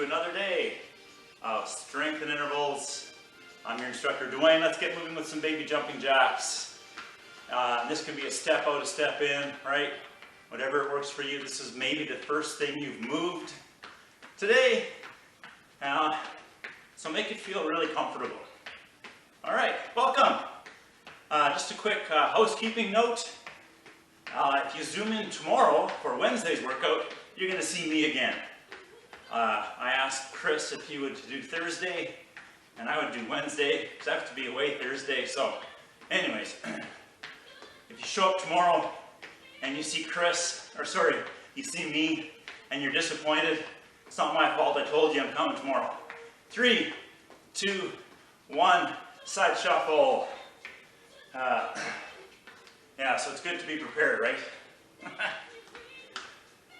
to another day of strength and intervals. I'm your instructor, Duane. Let's get moving with some baby jumping jacks. This could be a step out, a step in, right? Whatever it works for you. This is maybe the first thing you've moved today. So make it feel really comfortable. All right, welcome. Just a quick housekeeping note. If you zoom in tomorrow for Wednesday's workout, you're going to see me again. I asked Chris if he would do Thursday, and I would do Wednesday, because I have to be away Thursday. So anyways, if you show up tomorrow and you see you see me and you're disappointed, it's not my fault. I told you I'm coming tomorrow. 3, 2, 1, side shuffle. Yeah, so it's good to be prepared, right?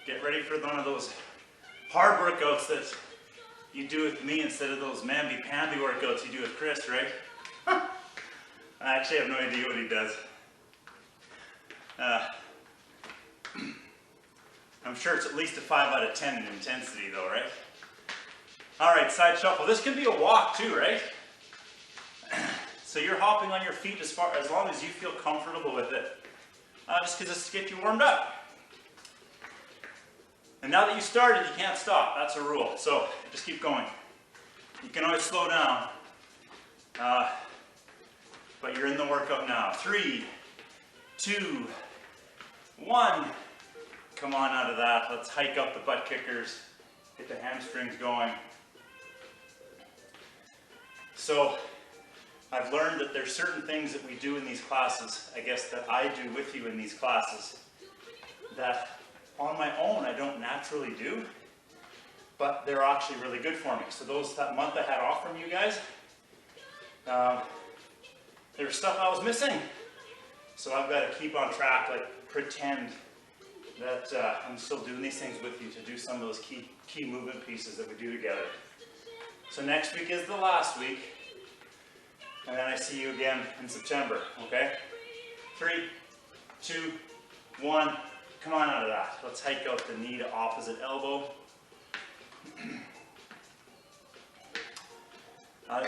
Get ready for one of those hard workouts that you do with me instead of those mamby-pamby workouts you do with Chris, right? I actually have no idea what he does. I'm sure it's at least a 5 out of 10 in intensity though, right? All right, side shuffle. This can be a walk too, right? So you're hopping on your feet as long as you feel comfortable with it. Just because it's to get you warmed up. And now that you started, you can't stop. That's a rule. So just keep going. You can always slow down. But you're in the workout now. 3, 2, 1. Come on out of that. Let's hike up the butt kickers. Get the hamstrings going. So I've learned that there's certain things that we do in these classes, I guess that I do with you in these classes, that on my own I don't naturally do, but they're actually really good for me. So that month I had off from you guys, there was stuff I was missing. So I've got to keep on track, like pretend that I'm still doing these things with you to do some of those key movement pieces that we do together. So next week is the last week. And then I see you again in September, okay? 3, 2, 1, come on out of that. Let's hike out the knee to opposite elbow.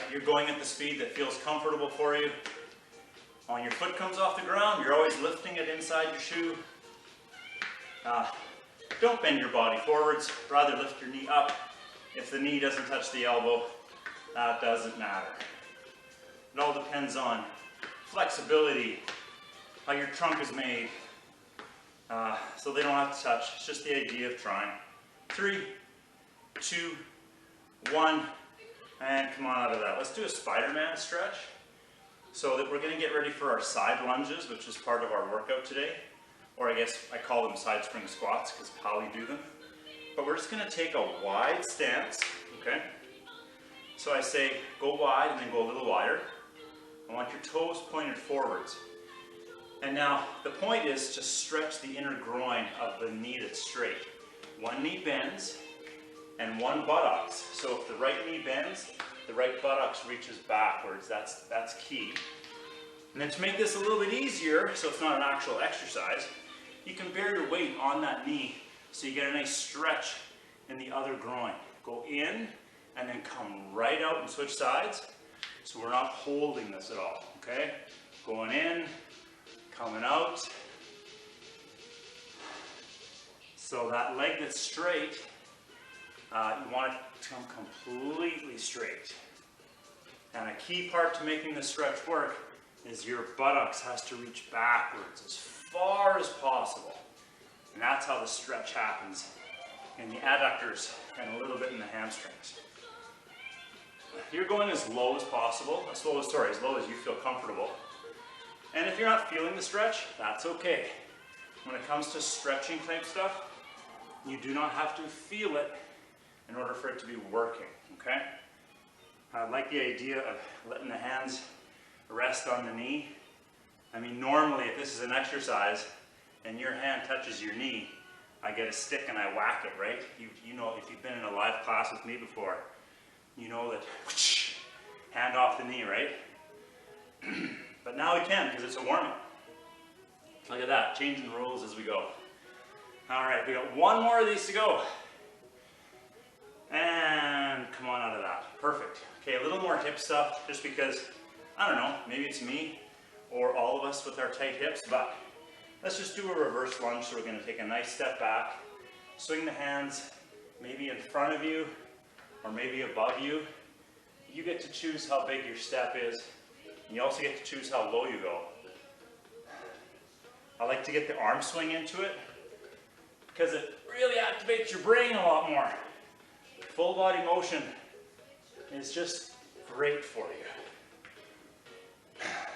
You're going at the speed that feels comfortable for you. When your foot comes off the ground, you're always lifting it inside your shoe. Don't bend your body forwards, rather lift your knee up. If the knee doesn't touch the elbow, that doesn't matter. It all depends on flexibility, how your trunk is made. So they don't have to touch. It's just the idea of trying. 3, 2, 1, and come on out of that. Let's do a Spider-Man stretch so that we're going to get ready for our side lunges, which is part of our workout today. Or I guess I call them side spring squats because of how we do them. But we're just going to take a wide stance, okay? So I say go wide and then go a little wider. I want your toes pointed forwards. And now the point is to stretch the inner groin of the knee that's straight. One knee bends and one buttocks. So if the right knee bends, the right buttocks reaches backwards. That's key. And then to make this a little bit easier, so it's not an actual exercise, you can bear your weight on that knee so you get a nice stretch in the other groin. Go in and then come right out and switch sides. So we're not holding this at all, okay? Going in, coming out. So that leg that's straight, you want it to come completely straight. And a key part to making this stretch work is your buttocks has to reach backwards as far as possible. And that's how the stretch happens in the adductors and a little bit in the hamstrings. You're going as low as possible, as low as you feel comfortable. And if you're not feeling the stretch, that's okay. When it comes to stretching type stuff, you do not have to feel it in order for it to be working, okay? I like the idea of letting the hands rest on the knee. I mean, normally if this is an exercise and your hand touches your knee, I get a stick and I whack it, right? You know, if you've been in a live class with me before, you know that whoosh, hand off the knee, right? But now we can because it's a warm-up. Look at that, changing the rules as we go. All right, we got one more of these to go. And more hip stuff just because, I don't know, maybe it's me or all of us with our tight hips, but let's just do a reverse lunge. So we're going to take a nice step back, swing the hands maybe in front of you or maybe above you. You get to choose how big your step is, and you also get to choose how low you go. I like to get the arm swing into it because it really activates your brain a lot more. Full body motion is just great for you.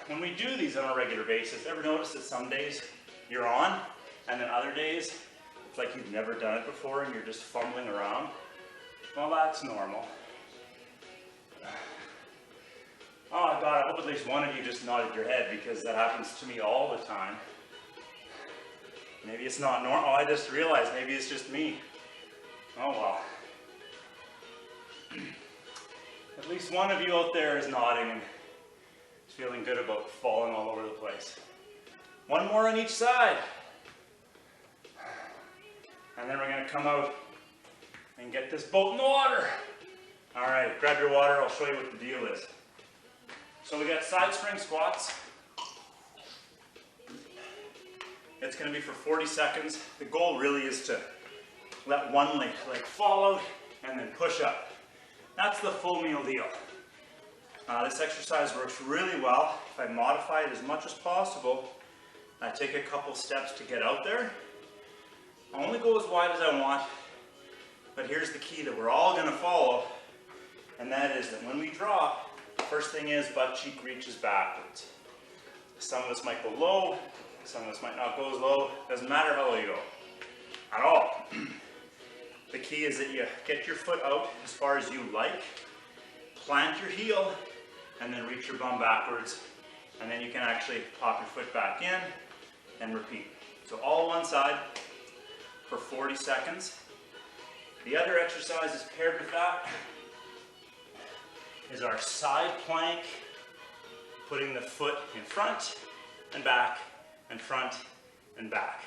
When we do these on a regular basis, ever notice that some days you're on, and then other days it's like you've never done it before and you're just fumbling around? Well, that's normal. Oh God, I hope at least one of you just nodded your head, because that happens to me all the time. Maybe it's not normal. Oh, I just realized maybe it's just me. Oh well. At least one of you out there is nodding and feeling good about falling all over the place. One more on each side. And then we're going to come out and get this boat in the water. All right, grab your water. I'll show you what the deal is. So we got side spring squats. It's going to be for 40 seconds. The goal really is to let one leg fall out and then push up. That's the full meal deal. This exercise works really well. If I modify it as much as possible, I take a couple steps to get out there. I only go as wide as I want, but here's the key that we're all going to follow, and that is that when we drop, the first thing is butt cheek reaches backwards. Some of us might go low, some of us might not go as low. Doesn't matter how low you go at all. The key is that you get your foot out as far as you like, plant your heel, and then reach your bum backwards, and then you can actually pop your foot back in and repeat. So all one side for 40 seconds. The other exercise is paired with that is our side plank, putting the foot in front and back and front and back.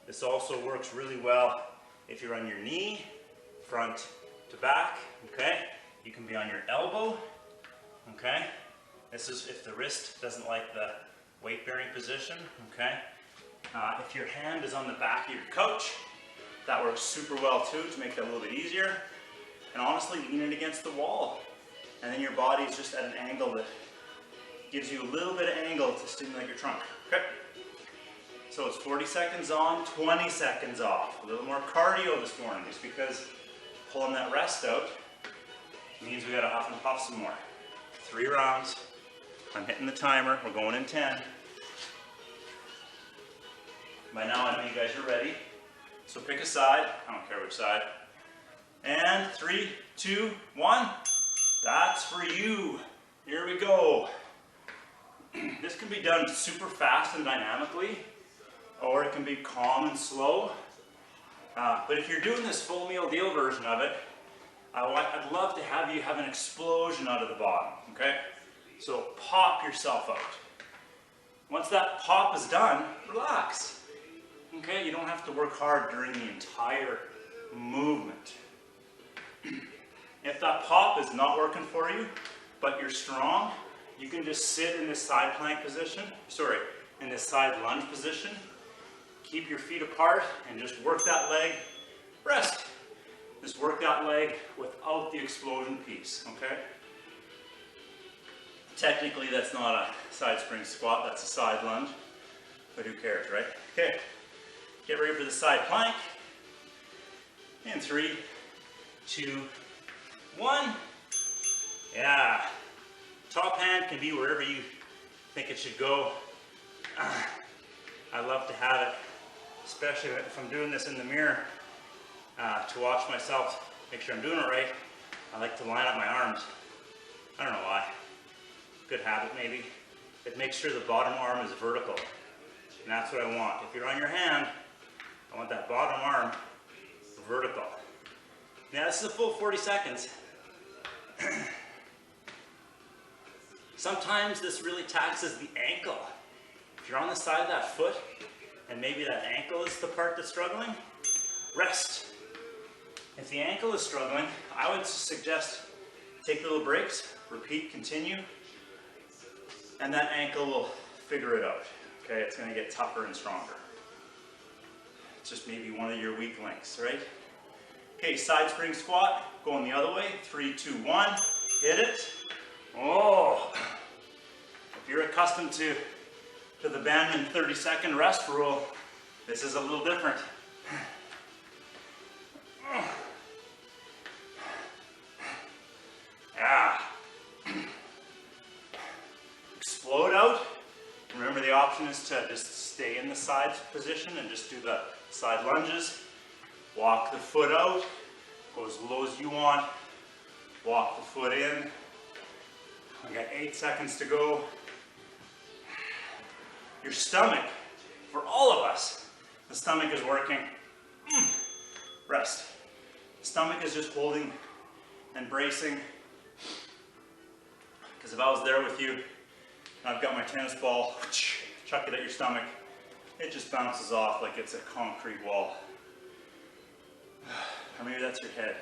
This also works really well if you're on your knee, front to back, okay? You can be on your elbow, okay? This is if the wrist doesn't like the weight-bearing position, okay? If your hand is on the back of your couch, that works super well too to make that a little bit easier. And honestly, lean it against the wall. And then your body is just at an angle that gives you a little bit of angle to stimulate your trunk, okay? So it's 40 seconds on, 20 seconds off. A little more cardio this morning, just because pulling that rest out means we gotta huff and puff some more. 3 rounds. I'm hitting the timer. We're going in 10. By now I know you guys are ready. So pick a side. I don't care which side. And 3, 2, 1. That's for you. Here we go. This can be done super fast and dynamically, or it can be calm and slow. But if you're doing this full meal deal version of it, I'd love to have you have an explosion out of the bottom, okay? So pop yourself out. Once that pop is done, relax. Okay, you don't have to work hard during the entire movement. If that pop is not working for you, but you're strong, you can just sit in this side plank position, in this side lunge position. Keep your feet apart and just work that leg. Rest. Just work that leg without the explosion piece, okay? Technically, that's not a side spring squat, that's a side lunge, but who cares, right? Okay, get ready for the side plank. In 3, 2, 1. Yeah. Top hand can be wherever you think it should go. I love to have it, especially if I'm doing this in the mirror, to watch myself, make sure I'm doing it right. I like to line up my arms. I don't know why. Good habit maybe. It makes sure the bottom arm is vertical. And that's what I want. If you're on your hand, I want that bottom arm vertical. Now this is a full 40 seconds. Sometimes this really taxes the ankle. If you're on the side of that foot, and maybe that ankle is the part that's struggling, rest. If the ankle is struggling, I would suggest Take little breaks, repeat, continue, and that ankle will figure it out. Okay, it's gonna get tougher and stronger. It's just maybe one of your weak links, right? Okay, side spring squat, going the other way. 3, 2, 1, hit it. Oh, if you're accustomed to the Bandman 30-second rest rule, this is a little different. Yeah. Explode out. Remember, the option is to just stay in the side position and just do the side lunges. Walk the foot out, go as low as you want. Walk the foot in. I got 8 seconds to go. Your stomach, for all of us, the stomach is working. Rest. The stomach is just holding and bracing. Because if I was there with you, and I've got my tennis ball, chuck it at your stomach, it just bounces off like it's a concrete wall. Or maybe that's your head.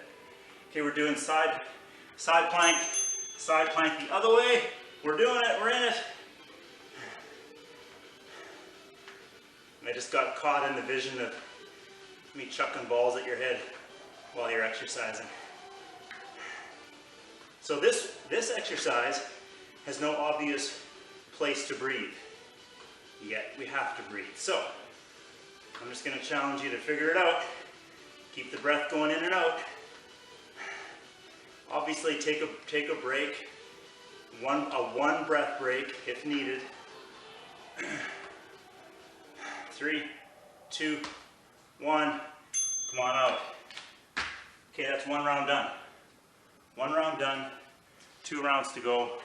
Okay, we're doing side plank the other way. We're doing it, we're in it. And I just got caught in the vision of me chucking balls at your head while you're exercising. So this exercise has no obvious place to breathe. Yet we have to breathe. So I'm just going to challenge you to figure it out. Keep the breath going in and out. Obviously take a break, a one breath break if needed. 3, 2, 1, come on out. Okay, that's 1 round done. 1 round done, 2 rounds to go.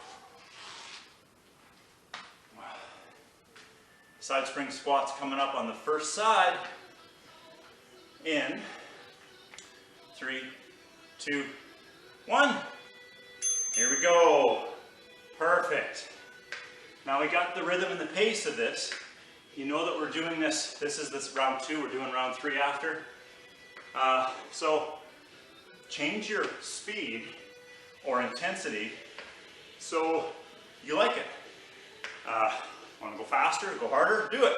Side spring squats coming up on the first side. In 3, 2, 1. Here we go. Perfect. Now we got the rhythm and the pace of this. You know that we're doing this. This is round 2. We're doing round 3 after. So change your speed or intensity so you like it. Want to go faster, go harder, do it.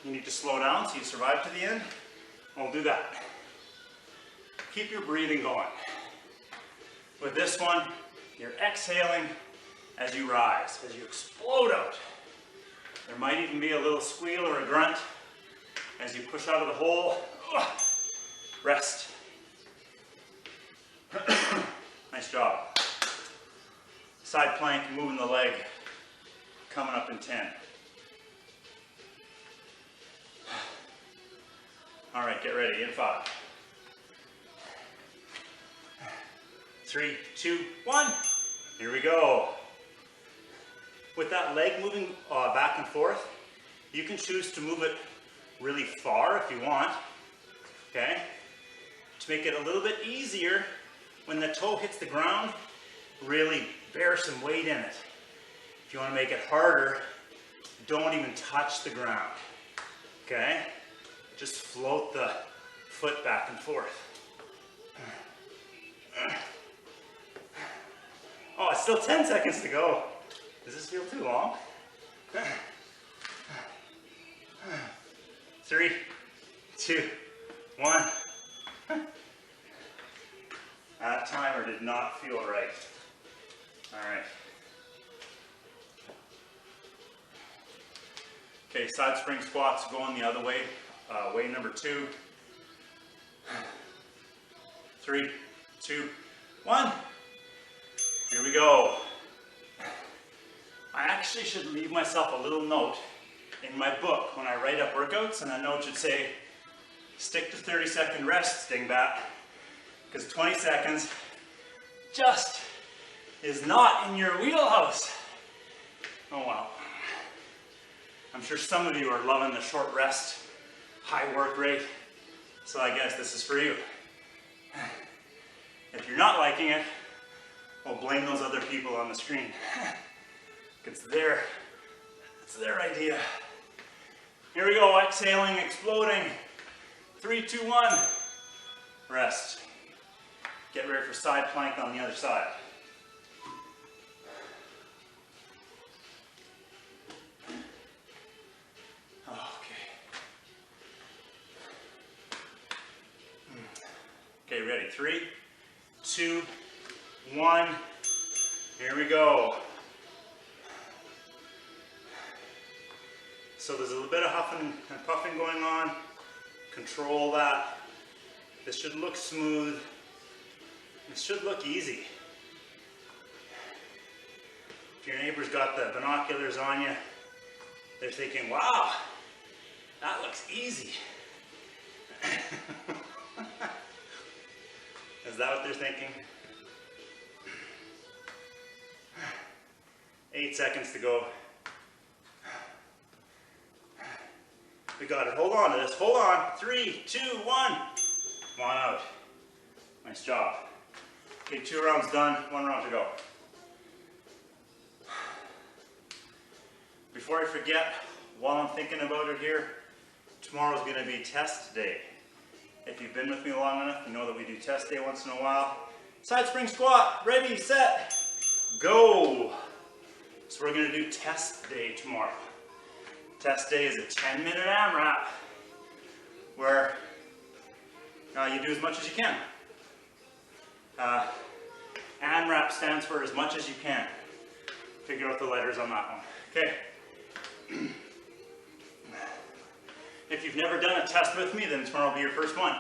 You need to slow down so you survive to the end. We'll do that. Keep your breathing going. With this one, you're exhaling as you rise, as you explode out. There might even be a little squeal or a grunt as you push out of the hole. Rest. Nice job. Side plank, moving the leg, coming up in 10. All right, get ready, in 5. 3, 2, 1. Here we go. With that leg moving back and forth, you can choose to move it really far if you want, okay? To make it a little bit easier, when the toe hits the ground, really bear some weight in it. If you want to make it harder, don't even touch the ground, okay? Just float the foot back and forth. Oh, it's still 10 seconds to go. Does this feel too long? 3, 2, 1. That timer did not feel right. All right. Okay, side spring squats going the other way. Way number 2. 3, 2, 1. Here we go. I actually should leave myself a little note in my book when I write up workouts, and that note should say, stick to 30-second rests, dingbat, because 20 seconds just is not in your wheelhouse. Oh well. I'm sure some of you are loving the short rest, high work rate, so I guess this is for you. If you're not liking it, well, blame those other people on the screen. It's their idea. Here we go, exhaling, exploding. 3, 2, 1. Rest. Get ready for side plank on the other side. 3, 2, 1. Here we go. So there's a little bit of huffing and puffing going on. Control that. This should look smooth. This should look easy. If your neighbor's got the binoculars on you, they're thinking, wow, that looks easy. Is that what they're thinking? 8 seconds to go. We got it. Hold on to this. Hold on. 3, 2, 1. Come on out. Nice job. Okay, 2 rounds done. 1 round to go. Before I forget, while I'm thinking about it here, tomorrow's going to be test day. If you've been with me long enough, you know that we do test day once in a while. Side spring squat. Ready, set, go. So we're going to do test day tomorrow. Test day is a 10-minute AMRAP where you do as much as you can. AMRAP stands for as much as you can. Figure out the letters on that one. Okay. If you've never done a test with me, then tomorrow will be your first one.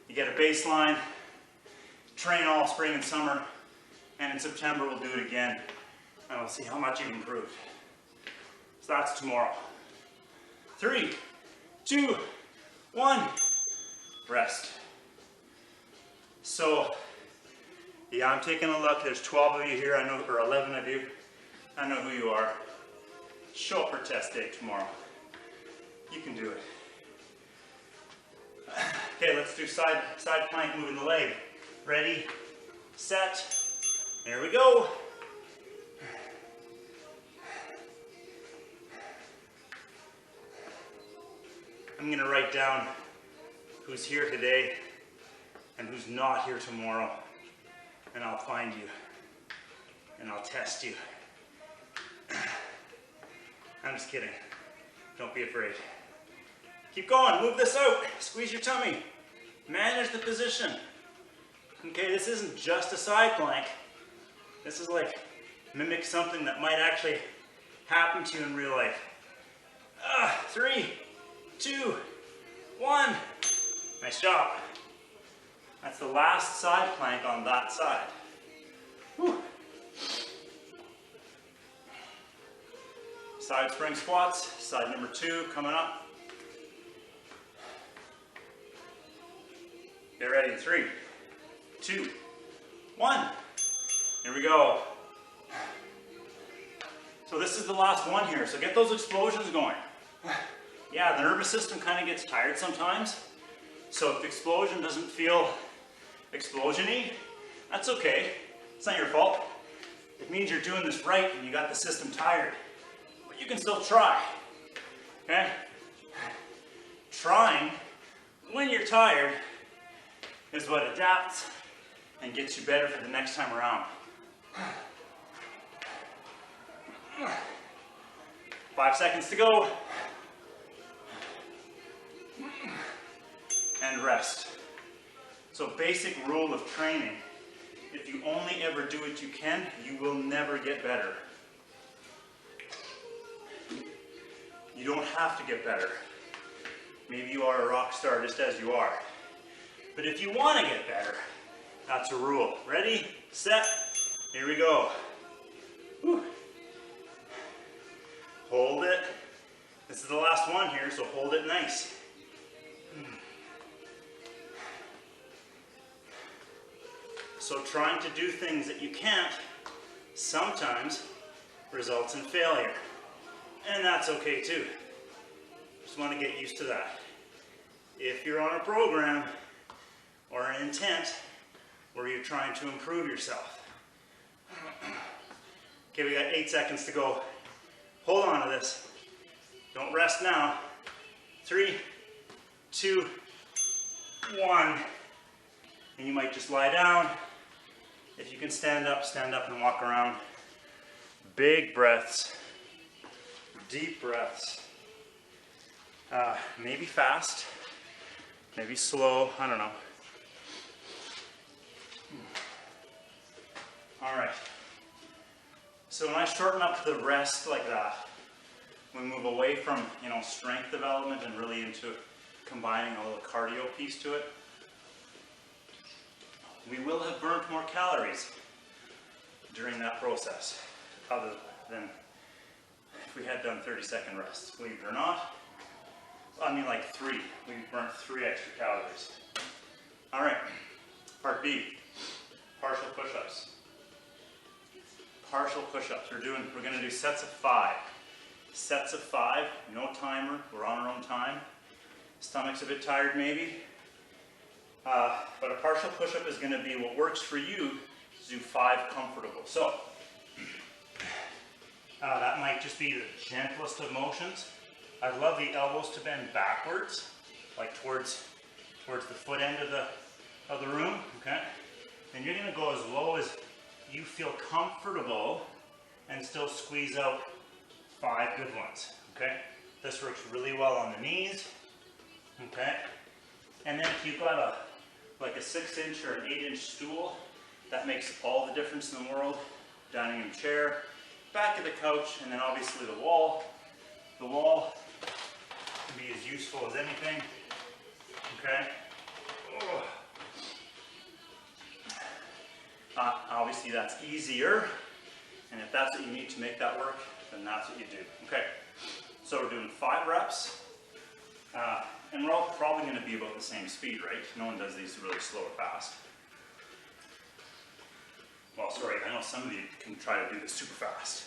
You get a baseline, train all spring and summer, and in September we'll do it again, and we'll see how much you've improved. So that's tomorrow. 3, 2, 1, rest. So, yeah, I'm taking a look. There's 12 of you here, I know, or 11 of you. I know who you are. Show up for test day tomorrow. You can do it. Okay, let's do side plank, moving the leg. Ready, set, there we go. I'm going to write down who's here today and who's not here tomorrow, and I'll find you and I'll test you. I'm just kidding. Don't be afraid. Keep going, move this out, squeeze your tummy, manage the position. Okay, this isn't just a side plank. This is like mimic something that might actually happen to you in real life. 3, 2, 1. Nice job. That's the last side plank on that side. Whew. Side spring squats, side number 2 coming up. Get ready, 3, 2, 1. Here we go. So this is the last one here, so get those explosions going. Yeah, the nervous system kind of gets tired sometimes. So if the explosion doesn't feel explosion-y, that's okay. It's not your fault. It means you're doing this right and you got the system tired. But you can still try, okay? Trying when you're tired is what adapts and gets you better for the next time around. 5 seconds to go. And rest. So basic rule of training, if you only ever do what you can, you will never get better. You don't have to get better. Maybe you are a rock star just as you are. But if you want to get better, that's a rule. Ready, set, here we go. Whew. Hold it. This is the last one here, so hold it nice. So trying to do things that you can't sometimes results in failure. And that's okay too. Just want to get used to that. If you're on a program or an intent where you're trying to improve yourself. Okay, we got 8 seconds to go. Hold on to this. Don't rest now. 3, 2, 1. And you might just lie down. If you can stand up and walk around. Big breaths. Deep breaths. Maybe fast. Maybe slow. I don't know. All right. So when I shorten up the rest like that, we move away from, strength development and really into combining a little cardio piece to it. We will have burnt more calories during that process, other than if we had done 30-second rests. Believe it or not, I mean like 3. We burnt 3 extra calories. All right, part B, partial push-ups. Partial push-ups. We're going to do sets of 5. Sets of 5, no timer. We're on our own time. Stomach's a bit tired maybe. But a partial push-up is going to be what works for you to do 5 comfortable. So that might just be the gentlest of motions. I'd love the elbows to bend backwards, like towards the foot end of the room. Okay, and you're going to go as low as you feel comfortable and still squeeze out 5 good ones. Okay, this works really well on the knees. Okay, and then if you've got like a 6-inch or an 8-inch stool, that makes all the difference in the world. Dining room chair, back of the couch, and then obviously the wall. The wall can be as useful as anything. Okay. Obviously that's easier, and if that's what you need to make that work, then that's what you do. Okay, so we're doing 5 reps, and we're all probably going to be about the same speed, right? No one does these really slow or fast. Well, sorry, I know some of you can try to do this super fast.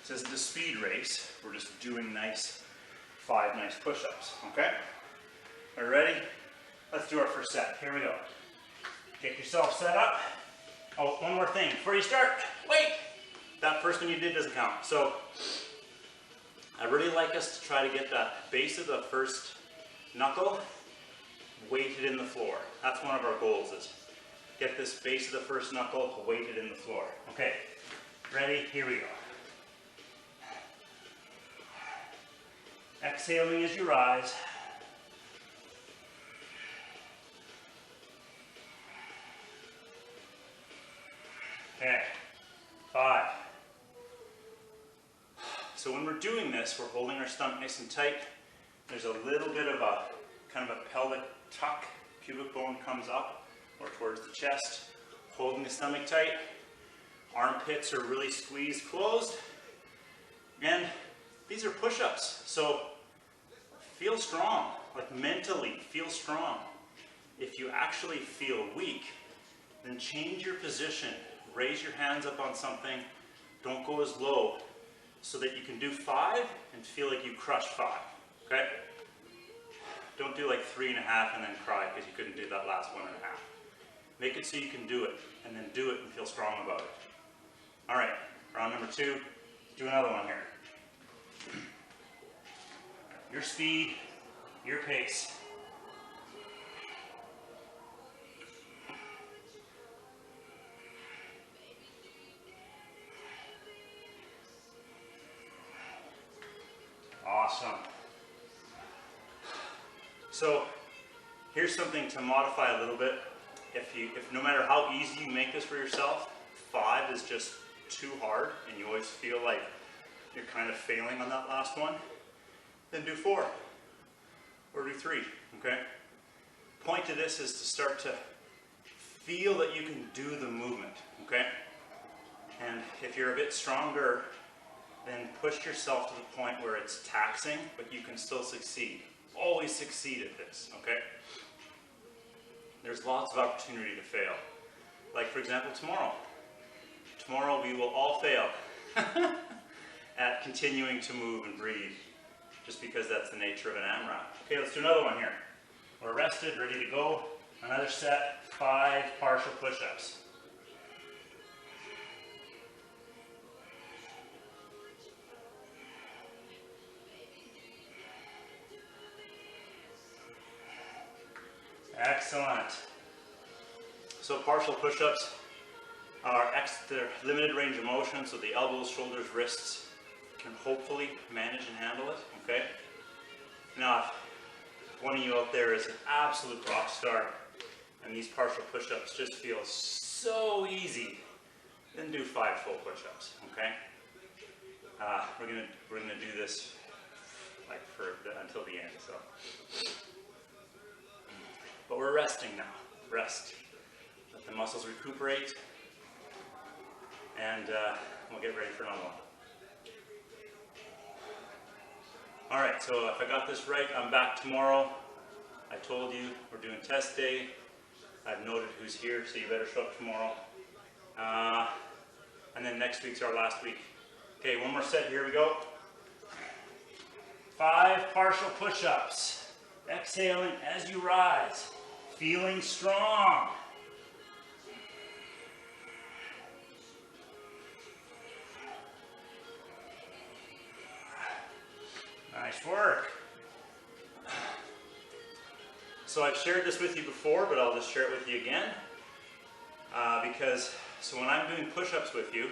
This isn't a speed race, we're just doing 5 nice push-ups, okay? Are you ready? Let's do our first set. Here we go. Get yourself set up. Oh, one more thing. Before you start, wait! That first one you did doesn't count. So, I really like us to try to get that base of the first knuckle weighted in the floor. That's one of our goals, is get this base of the first knuckle weighted in the floor. Okay, ready? Here we go. Exhaling as you rise. Okay, 5. So when we're doing this, we're holding our stomach nice and tight. There's a little bit of a kind of a pelvic tuck. Pubic bone comes up or towards the chest. Holding the stomach tight. Armpits are really squeezed closed. And these are push-ups. So feel strong, like mentally feel strong. If you actually feel weak, then change your position. Raise your hands up on something. Don't go as low, so that you can do 5 and feel like you crushed 5. Okay? Don't do like 3.5 and then cry because you couldn't do that last 1.5. Make it so you can do it, and then do it and feel strong about it. All right, round number 2. Do another one here. Your speed, your pace. Awesome. So here's something to modify a little bit. If no matter how easy you make this for yourself, 5 is just too hard and you always feel like you're kind of failing on that last one, then do 4 or do 3, okay? Point to this is to start to feel that you can do the movement, okay? And if you're a bit stronger, then push yourself to the point where it's taxing, but you can still succeed. Always succeed at this, okay? There's lots of opportunity to fail. Like for example, tomorrow. Tomorrow we will all fail at continuing to move and breathe, just because that's the nature of an AMRAP. Okay, let's do another one here. We're rested, ready to go. Another set, 5 partial push-ups. Excellent. So partial push-ups are they're limited range of motion, so the elbows, shoulders, wrists can hopefully manage and handle it, okay? Now, if one of you out there is an absolute rock star and these partial push-ups just feel so easy, then do 5 full push-ups, okay? We're gonna do this like until the end, so. But we're resting now. Rest. Let the muscles recuperate, and we'll get ready for another one. All right, so if I got this right, I'm back tomorrow. I told you we're doing test day. I've noted who's here, so you better show up tomorrow. And then next week's our last week. Okay, one more set, here we go. 5 partial push-ups. Exhaling as you rise. Feeling strong. Nice work. So I've shared this with you before, but I'll just share it with you again. So when I'm doing push-ups with you,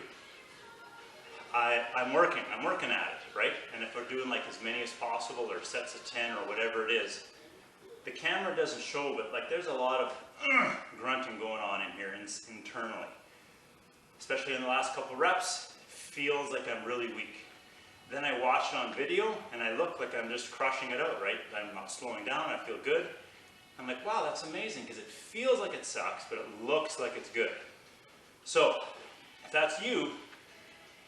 I'm working at it, right? And if we're doing like as many as possible, or sets of 10 or whatever it is, the camera doesn't show, but like there's a lot of grunting going on in here internally. Especially in the last couple reps, feels like I'm really weak. Then I watch it on video and I look like I'm just crushing it out, right? I'm not slowing down, I feel good. I'm like, wow, that's amazing, because it feels like it sucks, but it looks like it's good. So, if that's you,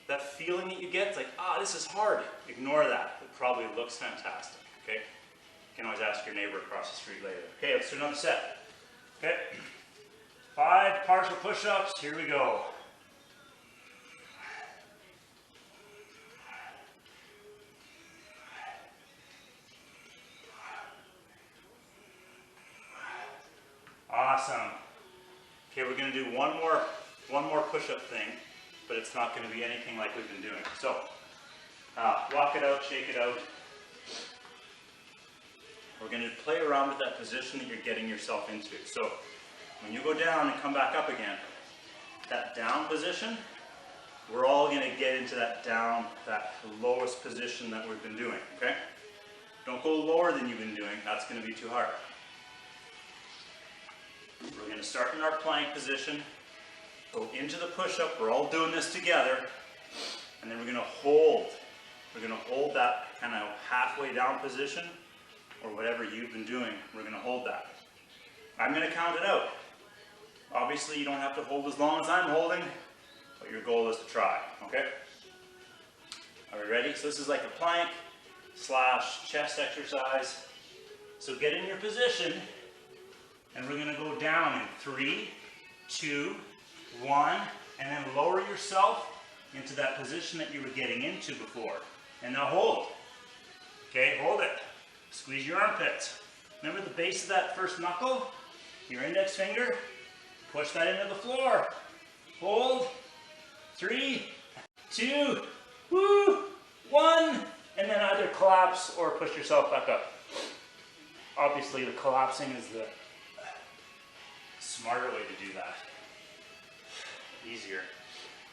that feeling that you get, it's like, this is hard. Ignore that. It probably looks fantastic, okay? You can always ask your neighbor across the street later. Okay, let's do another set. Okay, 5 partial push-ups, here we go. Awesome. Okay, we're going to do one more push-up thing, but it's not going to be anything like we've been doing. So, walk it out, shake it out. We're going to play around with that position that you're getting yourself into. So, when you go down and come back up again, that down position, we're all going to get into that down, that lowest position that we've been doing, okay? Don't go lower than you've been doing. That's going to be too hard. We're going to start in our plank position, go into the push-up. We're all doing this together, and then we're going to hold. We're going to hold that kind of halfway down position, or whatever you've been doing. We're going to hold that. I'm going to count it out. Obviously, you don't have to hold as long as I'm holding, but your goal is to try, okay? Are we ready? So this is like a plank / chest exercise. So get in your position, and we're going to go down in 3, 2, 1, and then lower yourself into that position that you were getting into before. And now hold. Okay, hold it. Squeeze your armpits. Remember the base of that first knuckle? Your index finger? Push that into the floor. Hold. 3, 2, 1, and then either collapse or push yourself back up. Obviously, the collapsing is the smarter way to do that. Easier.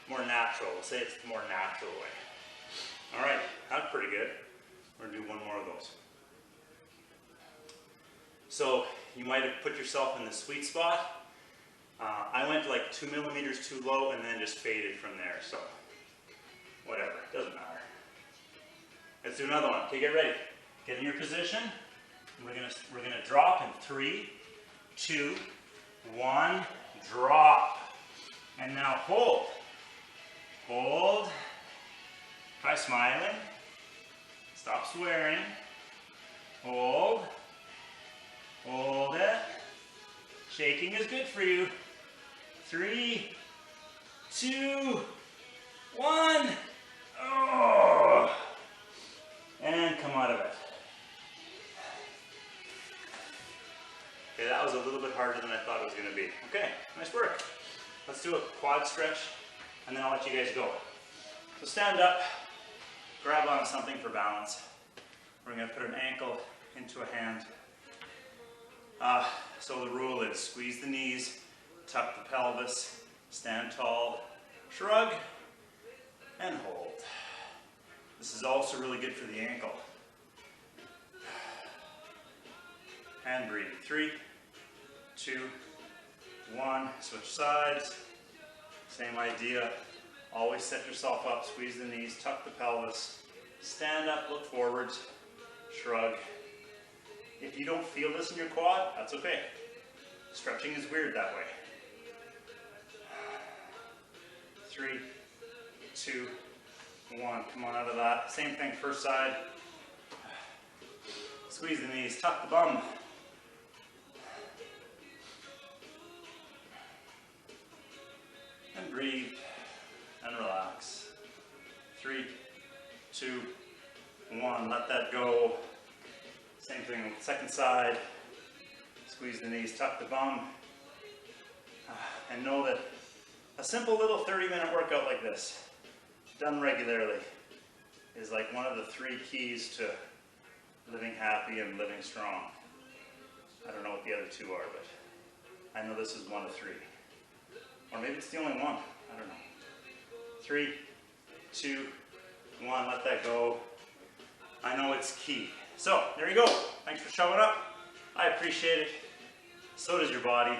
More natural. We'll say it's the more natural way. All right, that's pretty good. We're going to do one more of those. So you might have put yourself in the sweet spot. I went like 2 millimeters too low and then just faded from there. So whatever, doesn't matter. Let's do another one. Okay, get ready. Get in your position. We're gonna drop in 3, 2, 1. Drop. And now hold. Hold. Try smiling. Stop swearing. Hold. Hold it. Shaking is good for you. 3, 2, 1. Oh. And come out of it. Okay, that was a little bit harder than I thought it was going to be. Okay, nice work. Let's do a quad stretch, and then I'll let you guys go. So stand up, grab on something for balance. We're going to put an ankle into a hand. So the rule is squeeze the knees, tuck the pelvis, stand tall, shrug, and hold. This is also really good for the ankle. And breathe. 3, 2, 1. Switch sides. Same idea. Always set yourself up, squeeze the knees, tuck the pelvis, stand up, look forwards, shrug. If you don't feel this in your quad, that's okay. Stretching is weird that way. 3, 2, 1. Come on out of that. Same thing, first side. Squeeze the knees, tuck the bum. And breathe and relax. 3, 2, 1. Let that go. Same thing with the second side. Squeeze the knees, tuck the bum. And know that a simple little 30-minute workout like this, done regularly, is like one of the 3 keys to living happy and living strong. I don't know what the other 2 are, but I know this is one of 3. Or maybe it's the only one. I don't know. 3, 2, 1. Let that go. I know it's key. So, there you go. Thanks for showing up. I appreciate it. So does your body.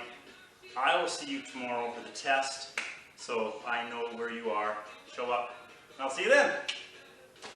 I will see you tomorrow for the test, so I know where you are. Show up, and I'll see you then.